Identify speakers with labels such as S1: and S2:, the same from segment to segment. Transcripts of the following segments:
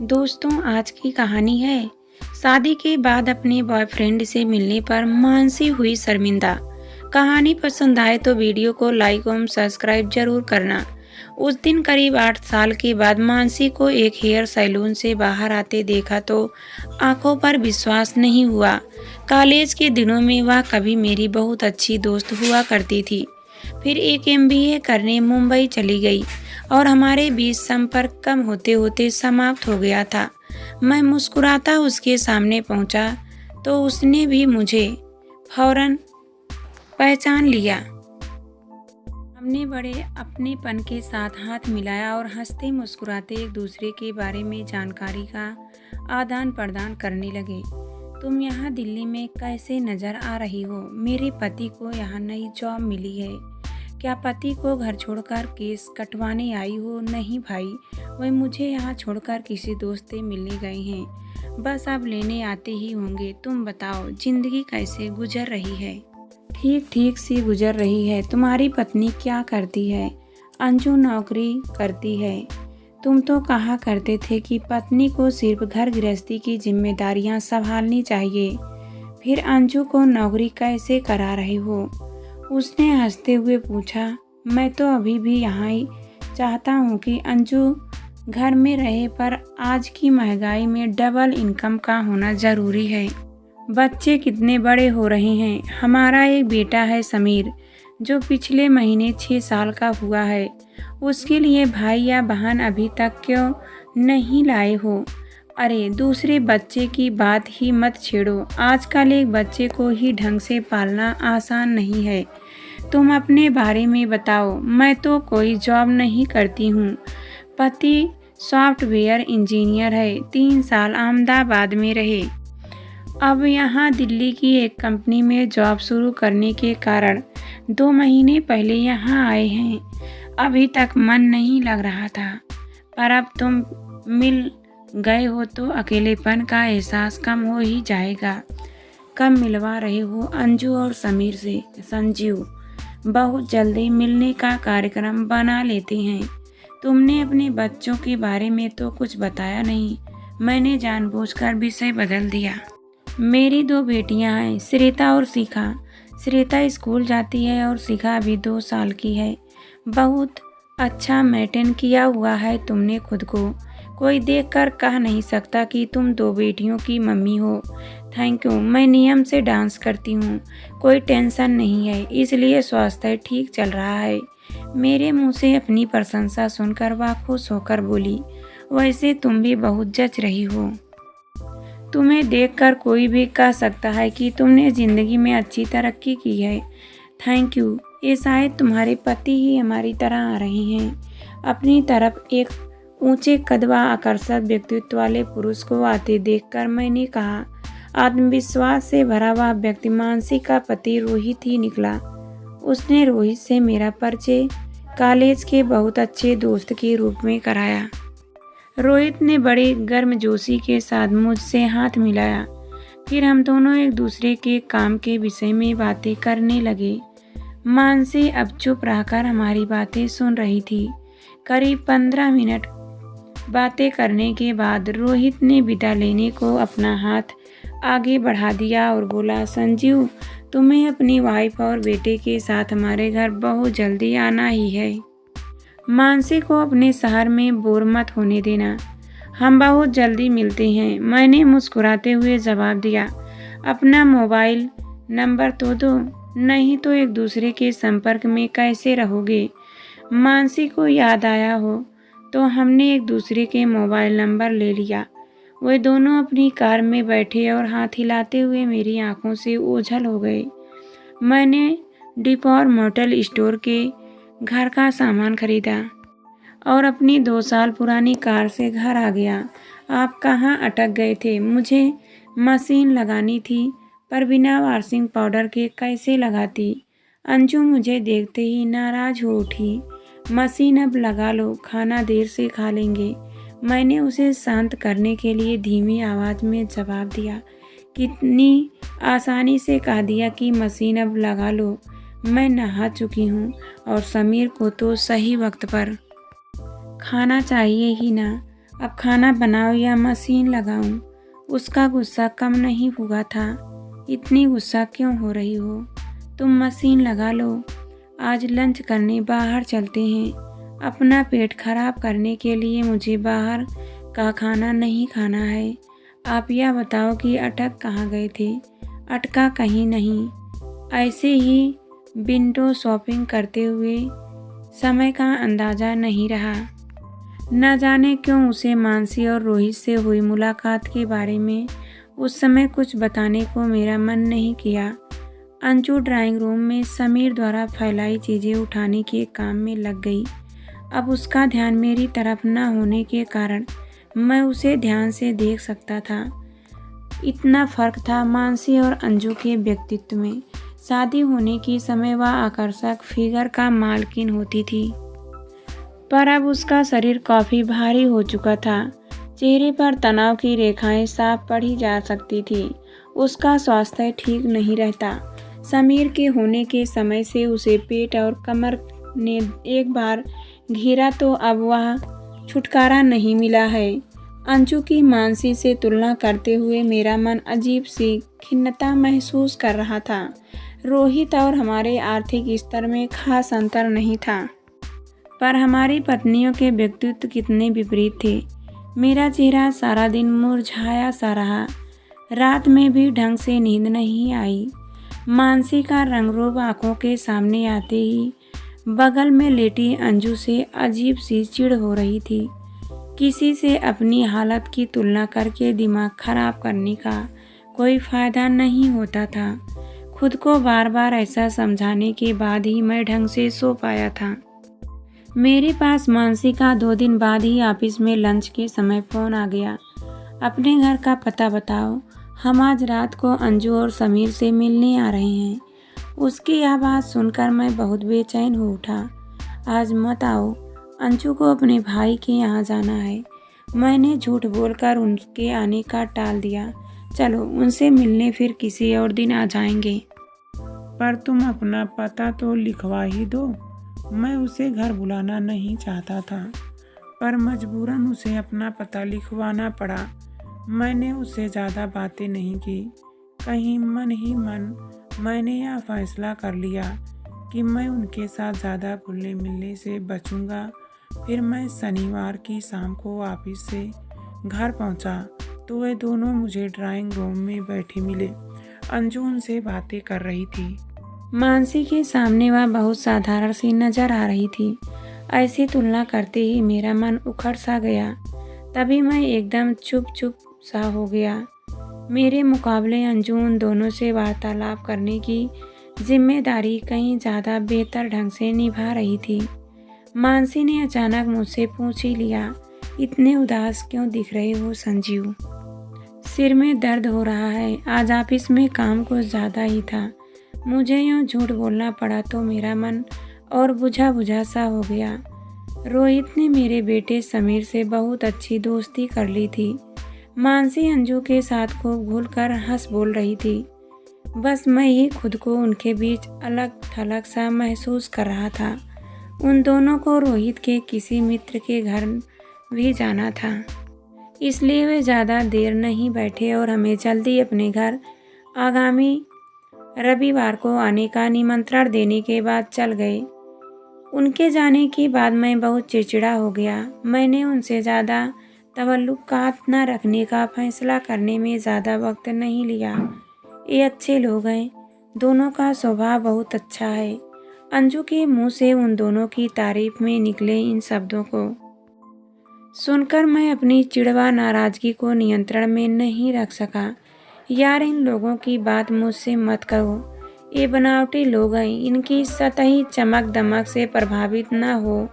S1: दोस्तों, आज की कहानी है शादी के बाद अपने बॉयफ्रेंड से मिलने पर मानसी हुई शर्मिंदा। कहानी पसंद आए तो वीडियो को लाइक और सब्सक्राइब जरूर करना। उस दिन करीब 8 साल के बाद मानसी को एक हेयर सैलून से बाहर आते देखा तो आंखों पर विश्वास नहीं हुआ। कॉलेज के दिनों में वह कभी मेरी बहुत अच्छी दोस्त हुआ करती थी। फिर एक एमबीए करने मुंबई चली गई और हमारे बीच संपर्क कम होते होते समाप्त हो गया था। मैं मुस्कुराता उसके सामने पहुंचा तो उसने भी मुझे फौरन पहचान लिया। हमने बड़े अपनेपन के साथ हाथ मिलाया और हंसते मुस्कुराते एक दूसरे के बारे में जानकारी का आदान प्रदान करने लगे। तुम यहाँ दिल्ली में कैसे नजर आ रही हो? मेरे पति को यहाँ नई जॉब मिली है। क्या पति को घर छोड़कर केस कटवाने आई हो? नहीं भाई, वह मुझे यहाँ छोड़कर किसी दोस्त से मिलने गए हैं। बस अब लेने आते ही होंगे। तुम बताओ, जिंदगी कैसे गुजर रही है? ठीक ठीक सी गुजर रही है। तुम्हारी पत्नी क्या करती है? अंजू नौकरी करती है। तुम तो कहा करते थे कि पत्नी को सिर्फ घर गृहस्थी की जिम्मेदारियां संभालनी चाहिए। फिर अंजू को नौकरी कैसे करा रहे हो? उसने हंसते हुए पूछा। मैं तो अभी भी यहाँ ही चाहता हूँ कि अंजू घर में रहे, पर आज की महंगाई में डबल इनकम का होना जरूरी है। बच्चे कितने बड़े हो रहे हैं। हमारा एक बेटा है समीर, जो पिछले महीने 6 साल का हुआ है। उसके लिए भाई या बहन अभी तक क्यों नहीं लाए हो? अरे दूसरे बच्चे की बात ही मत छेड़ो। आजकल एक बच्चे को ही ढंग से पालना आसान नहीं है। तुम अपने बारे में बताओ। मैं तो कोई जॉब नहीं करती हूँ। पति सॉफ्टवेयर इंजीनियर है। 3 साल अहमदाबाद में रहे। अब यहाँ दिल्ली की एक कंपनी में जॉब शुरू करने के कारण 2 महीने पहले यहाँ आए हैं। अभी तक मन नहीं लग रहा था, पर अब तुम मिल गए हो तो अकेलेपन का एहसास कम हो ही जाएगा। कब मिलवा रहे हो अंजू और समीर से? संजीव, बहुत जल्दी मिलने का कार्यक्रम बना लेते हैं। तुमने अपने बच्चों के बारे में तो कुछ बताया नहीं। मैंने जानबूझकर विषय बदल दिया। मेरी 2 बेटियां हैं, श्रेता और शिखा। श्रेता स्कूल जाती है और शिखा अभी 2 साल की है। बहुत अच्छा मेंटेन किया हुआ है तुमने खुद को। कोई देखकर कह नहीं सकता कि तुम 2 बेटियों की मम्मी हो। Thank you. मैं नियम से डांस करती हूँ। कोई टेंशन नहीं है, इसलिए स्वास्थ्य ठीक चल रहा है। मेरे मुंह से अपनी प्रशंसा सुनकर वह खुश होकर बोली, वैसे तुम भी बहुत जच रही हो। तुम्हें देखकर कोई भी कह सकता है कि तुमने जिंदगी में अच्छी तरक्की की है। Thank you. ये शायद तुम्हारे पति ही हमारी तरह आ रहे हैं। अपनी तरफ एक ऊंचे कद व आकर्षक व्यक्तित्व वाले पुरुष को आते देखकर मैंने कहा। आत्मविश्वास से भरा हुआ व्यक्ति मानसी का पति रोहित ही निकला। उसने रोहित से मेरा परिचय कॉलेज के बहुत अच्छे दोस्त के रूप में कराया। रोहित ने बड़े गर्मजोशी के साथ मुझसे हाथ मिलाया। फिर हम दोनों एक दूसरे के काम के विषय में बातें करने लगे। मानसी अब चुप रहकर हमारी बातें सुन रही थी। करीब 15 मिनट बातें करने के बाद रोहित ने विदा लेने को अपना हाथ आगे बढ़ा दिया और बोला, संजीव, तुम्हें अपनी वाइफ और बेटे के साथ हमारे घर बहुत जल्दी आना ही है। मानसी को अपने शहर में बोर मत होने देना। हम बहुत जल्दी मिलते हैं। मैंने मुस्कुराते हुए जवाब दिया। अपना मोबाइल नंबर तो दो, नहीं तो एक दूसरे के संपर्क में कैसे रहोगे? मानसी को याद आया हो तो हमने एक दूसरे के मोबाइल नंबर ले लिया। वे दोनों अपनी कार में बैठे और हाथ हिलाते हुए मेरी आंखों से ओझल हो गए। मैंने डिपॉर मोटल स्टोर के घर का सामान खरीदा और अपनी 2 साल पुरानी कार से घर आ गया। आप कहाँ अटक गए थे? मुझे मशीन लगानी थी, पर बिना वॉशिंग पाउडर के कैसे लगाती? अंजू मुझे देखते ही नाराज हो उठी। मशीन अब लगा लो, खाना देर से खा लेंगे। मैंने उसे शांत करने के लिए धीमी आवाज़ में जवाब दिया। कितनी आसानी से कह दिया कि मशीन अब लगा लो। मैं नहा चुकी हूँ और समीर को तो सही वक्त पर खाना चाहिए ही ना। अब खाना बनाओ या मशीन लगाऊं? उसका गुस्सा कम नहीं हुआ था। इतनी गुस्सा क्यों हो रही हो? तुम मशीन लगा लो। आज लंच करने बाहर चलते हैं। अपना पेट खराब करने के लिए मुझे बाहर का खाना नहीं खाना है। आप यह बताओ कि अटक कहाँ गए थे? अटका कहीं नहीं, ऐसे ही विंडो शॉपिंग करते हुए समय का अंदाज़ा नहीं रहा। न जाने क्यों उसे मानसी और रोहित से हुई मुलाकात के बारे में उस समय कुछ बताने को मेरा मन नहीं किया। अंजू ड्राइंग रूम में समीर द्वारा फैलाई चीज़ें उठाने के काम में लग गई। अब उसका ध्यान मेरी तरफ न होने के कारण मैं उसे ध्यान से देख सकता था। इतना फर्क था मानसी और अंजू के व्यक्तित्व में। शादी होने के समय वह आकर्षक फिगर का मालकिन होती थी, पर अब उसका शरीर काफ़ी भारी हो चुका था। चेहरे पर तनाव की रेखाएं साफ पढ़ी जा सकती थी। उसका स्वास्थ्य ठीक नहीं रहता। समीर के होने के समय से उसे पेट और कमर ने एक बार घेरा तो अब वह छुटकारा नहीं मिला है। अंजू की मानसी से तुलना करते हुए मेरा मन अजीब सी खिन्नता महसूस कर रहा था। रोहित और हमारे आर्थिक स्तर में खास अंतर नहीं था, पर हमारी पत्नियों के व्यक्तित्व कितने विपरीत थे। मेरा चेहरा सारा दिन मुरझाया सा रहा। रात में भी ढंग से नींद नहीं आई। मानसी का रंगरूप आंखों के सामने आते ही बगल में लेटी अंजू से अजीब सी चिढ़ हो रही थी। किसी से अपनी हालत की तुलना करके दिमाग खराब करने का कोई फायदा नहीं होता था। खुद को बार बार ऐसा समझाने के बाद ही मैं ढंग से सो पाया था। मेरे पास मानसी का 2 दिन बाद ही ऑफिस में लंच के समय फ़ोन आ गया। अपने घर का पता बताओ, हम आज रात को अंजू और समीर से मिलने आ रहे हैं। उसकी यह बात सुनकर मैं बहुत बेचैन हो उठा। आज मत आओ, अंजू को अपने भाई के यहाँ जाना है। मैंने झूठ बोलकर उनके आने का टाल दिया। चलो उनसे मिलने फिर किसी और दिन आ जाएंगे।
S2: पर तुम अपना पता तो लिखवा ही दो। मैं उसे घर बुलाना नहीं चाहता था, पर मजबूरन उसे अपना पता लिखवाना पड़ा। मैंने उससे ज़्यादा बातें नहीं की। कहीं मन ही मन मैंने यह फैसला कर लिया कि मैं उनके साथ ज़्यादा घुलने मिलने से बचूंगा। फिर मैं शनिवार की शाम को ऑफिस से घर पहुंचा तो वे दोनों मुझे ड्राइंग रूम में बैठे मिले। अंजू उनसे बातें कर रही थी।
S1: मानसी के सामने वह बहुत साधारण सी नजर आ रही थी। ऐसी तुलना करते ही मेरा मन उखड़ सा गया। तभी मैं एकदम चुप सा हो गया। मेरे मुकाबले अंजू उन दोनों से वार्तालाप करने की जिम्मेदारी कहीं ज़्यादा बेहतर ढंग से निभा रही थी। मानसी ने अचानक मुझसे पूछ ही लिया, इतने उदास क्यों दिख रहे हो संजीव? सिर में दर्द हो रहा है। आज ऑफिस में काम कुछ ज़्यादा ही था। मुझे यूँ झूठ बोलना पड़ा तो मेरा मन और बुझा बुझा सा हो गया। रोहित ने मेरे बेटे समीर से बहुत अच्छी दोस्ती कर ली थी। मानसी अंजू के साथ खूब घुलकर हंस बोल रही थी। बस मैं ही खुद को उनके बीच अलग थलग सा महसूस कर रहा था। उन दोनों को रोहित के किसी मित्र के घर भी जाना था, इसलिए वे ज़्यादा देर नहीं बैठे और हमें जल्दी अपने घर आगामी रविवार को आने का निमंत्रण देने के बाद चल गए। उनके जाने के बाद मैं बहुत चिड़चिड़ा हो गया। मैंने उनसे ज़्यादा तवल्लुकात न रखने का फैसला करने में ज़्यादा वक्त नहीं लिया। ये अच्छे लोग हैं, दोनों का स्वभाव बहुत अच्छा है। अंजू के मुंह से उन दोनों की तारीफ में निकले इन शब्दों को सुनकर मैं अपनी चिड़वा नाराज़गी को नियंत्रण में नहीं रख सका। यार, इन लोगों की बात मुझसे मत करो। ये बनावटी लोग हैं, इनकी सतही चमक दमक से प्रभावित न हो।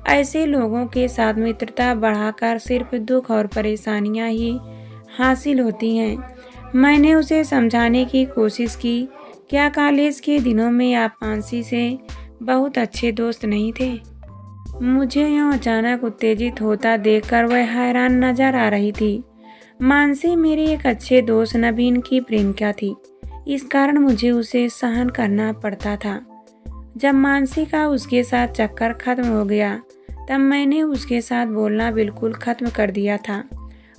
S1: ऐसे लोगों के साथ मित्रता बढ़ाकर सिर्फ दुख और परेशानियां ही हासिल होती हैं। मैंने उसे समझाने की कोशिश की। क्या कॉलेज के दिनों में आप मानसी से बहुत अच्छे दोस्त नहीं थे? मुझे यूँ अचानक उत्तेजित होता देखकर वह हैरान नजर आ रही थी। मानसी मेरी एक अच्छे दोस्त नवीन की प्रेमिका थी। इस कारण मुझे उसे सहन करना पड़ता था। जब मानसी का उसके साथ चक्कर खत्म हो गया तब मैंने उसके साथ बोलना बिल्कुल ख़त्म कर दिया था।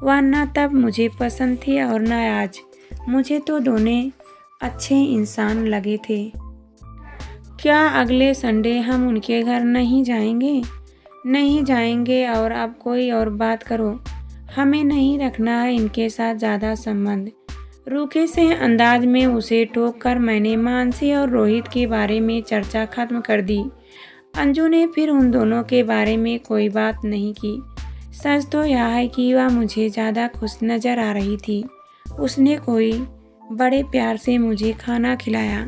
S1: वह न तब मुझे पसंद थी और न आज। मुझे तो दोनों अच्छे इंसान लगे थे। क्या अगले संडे हम उनके घर नहीं जाएंगे? नहीं जाएंगे। और अब कोई और बात करो। हमें नहीं रखना है इनके साथ ज़्यादा संबंध। रूखे से अंदाज में उसे टोक कर मैंने मानसी और रोहित के बारे में चर्चा खत्म कर दी। अंजू ने फिर उन दोनों के बारे में कोई बात नहीं की। सच तो यह है कि वह मुझे ज़्यादा खुश नज़र आ रही थी। उसने कोई बड़े प्यार से मुझे खाना खिलाया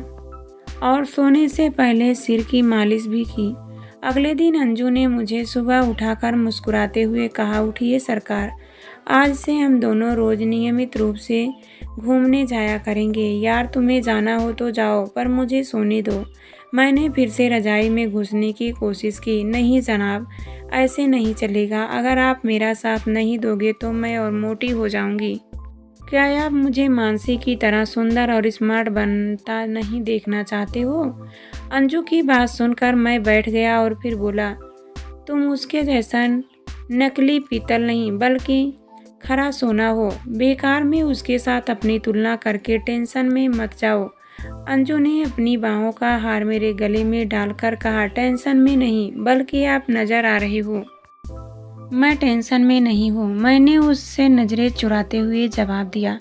S1: और सोने से पहले सिर की मालिश भी की। अगले दिन अंजू ने मुझे सुबह उठाकर मुस्कुराते हुए कहा, उठिए सरकार, आज से हम दोनों रोज नियमित रूप से घूमने जाया करेंगे। यार तुम्हें जाना हो तो जाओ, पर मुझे सोने दो। मैंने फिर से रजाई में घुसने की कोशिश की। नहीं जनाब, ऐसे नहीं चलेगा। अगर आप मेरा साथ नहीं दोगे तो मैं और मोटी हो जाऊंगी। क्या आप मुझे मानसी की तरह सुंदर और स्मार्ट बनता नहीं देखना चाहते हो? अंजू की बात सुनकर मैं बैठ गया और फिर बोला, तुम उसके जैसा नकली पीतल नहीं बल्कि खरा सोना हो। बेकार में उसके साथ अपनी तुलना करके टेंशन में मत जाओ। अंजू ने अपनी बाहों का हार मेरे गले में डालकर कहा, टेंशन में नहीं बल्कि आप नजर आ रहे हो। मैं टेंशन में नहीं हूँ। मैंने उससे नजरें चुराते हुए जवाब दिया,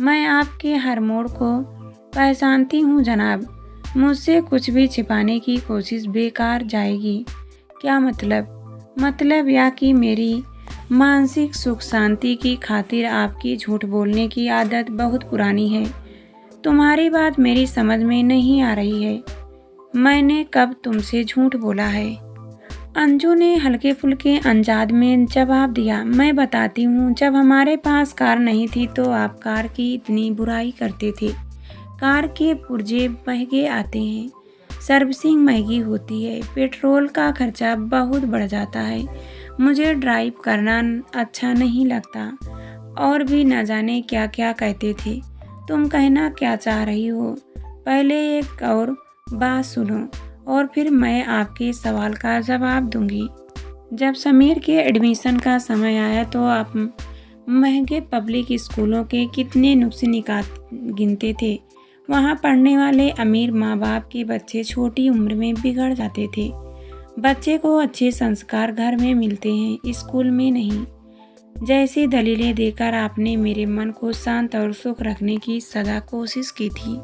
S1: मैं आपके हर मोड़ को पहचानती हूँ जनाब। मुझसे कुछ भी छिपाने की कोशिश बेकार जाएगी। क्या मतलब यह कि मेरी मानसिक सुख शांति की खातिर आपकी झूठ बोलने की आदत बहुत पुरानी है। तुम्हारी बात मेरी समझ में नहीं आ रही है। मैंने कब तुमसे झूठ बोला है? अंजू ने हल्के फुल्के अंदाज में जवाब दिया, मैं बताती हूँ। जब हमारे पास कार नहीं थी तो आप कार की इतनी बुराई करते थे। कार के पुर्जे महंगे आते हैं, सर्विसिंग महंगी होती है, पेट्रोल का खर्चा बहुत बढ़ जाता है। मुझे ड्राइव करना अच्छा नहीं लगता और भी न जाने क्या क्या कहते थे। तुम कहना क्या चाह रही हो? पहले एक और बात सुनो और फिर मैं आपके सवाल का जवाब दूंगी। जब समीर के एडमिशन का समय आया तो आप महंगे पब्लिक स्कूलों के कितने नुक्स गिनते थे। वहाँ पढ़ने वाले अमीर माँ बाप के बच्चे छोटी उम्र में बिगड़ जाते थे। बच्चे को अच्छे संस्कार घर में मिलते हैं, स्कूल में नहीं। जैसी दलीलें देकर आपने मेरे मन को शांत और सुख रखने की सदा कोशिश की थी।